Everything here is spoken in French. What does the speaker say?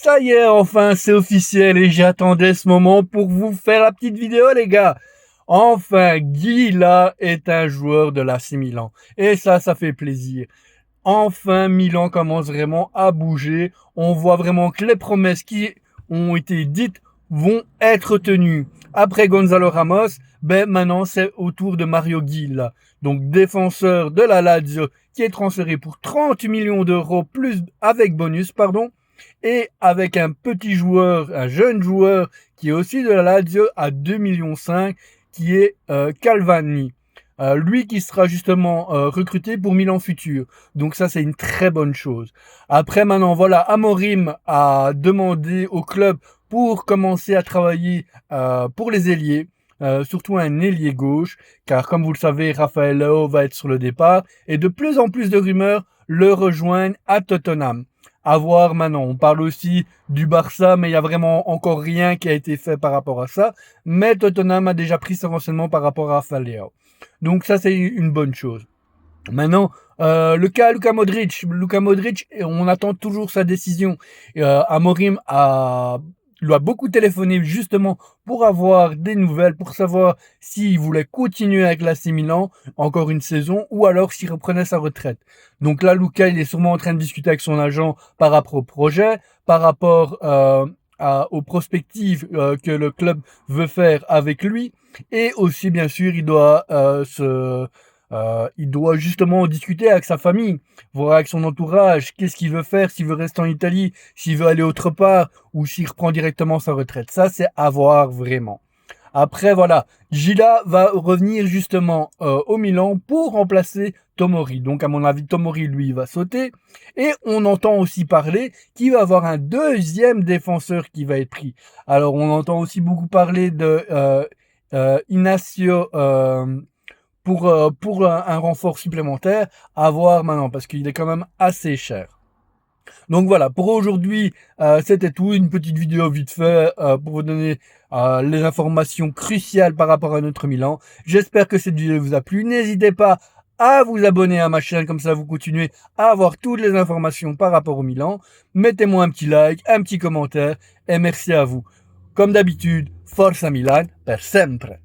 Ça y est, enfin, c'est officiel et j'attendais ce moment pour vous faire la petite vidéo, les gars. Enfin, Guy, là, est un joueur de l'AC Milan. Et ça fait plaisir. Enfin, Milan commence vraiment à bouger. On voit vraiment que les promesses qui ont été dites vont être tenues. Après Gonzalo Ramos, ben maintenant c'est au tour de Mario Gil, donc défenseur de la Lazio, qui est transféré pour 30 millions d'euros plus avec bonus, pardon, et avec un petit joueur, un jeune joueur qui est aussi de la Lazio à 2,5 millions, qui est Calvani. Lui qui sera justement recruté pour Milan Futur. Donc ça, c'est une très bonne chose. Après, maintenant, voilà, Amorim a demandé au club pour commencer à travailler pour les ailiers, surtout un ailier gauche, car comme vous le savez, Rafael Leao va être sur le départ, et de plus en plus de rumeurs le rejoignent à Tottenham. À voir maintenant. On parle aussi du Barça, mais il y a vraiment encore rien qui a été fait par rapport à ça. Mais Tottenham a déjà pris ses renseignements par rapport à Rafael Leao. Donc ça, c'est une bonne chose. Maintenant, le cas Luka Modric. Luka Modric, on attend toujours sa décision. Amorim lui a beaucoup téléphoné justement pour avoir des nouvelles, pour savoir s'il voulait continuer avec l'AC Milan encore une saison ou alors s'il reprenait sa retraite. Donc là, Luka, il est sûrement en train de discuter avec son agent par rapport au projet, par rapport aux perspectives que le club veut faire avec lui. Et aussi, bien sûr, il doit justement discuter avec sa famille, voir avec son entourage, qu'est-ce qu'il veut faire, s'il veut rester en Italie, s'il veut aller autre part, ou s'il reprend directement sa retraite. Ça, c'est à voir vraiment. Après, voilà, Gila va revenir justement au Milan pour remplacer Tomori. Donc, à mon avis, Tomori, lui, va sauter. Et on entend aussi parler qu'il va y avoir un deuxième défenseur qui va être pris. Alors, on entend aussi beaucoup parler de Inacio pour un renfort supplémentaire, à voir maintenant, parce qu'il est quand même assez cher. Donc voilà, pour aujourd'hui, c'était tout, une petite vidéo vite fait pour vous donner les informations cruciales par rapport à notre Milan. J'espère que cette vidéo vous a plu. N'hésitez pas à vous abonner à ma chaîne, comme ça vous continuez à avoir toutes les informations par rapport au Milan. Mettez-moi un petit like, un petit commentaire, et merci à vous. Comme d'habitude, Forza Milan per sempre.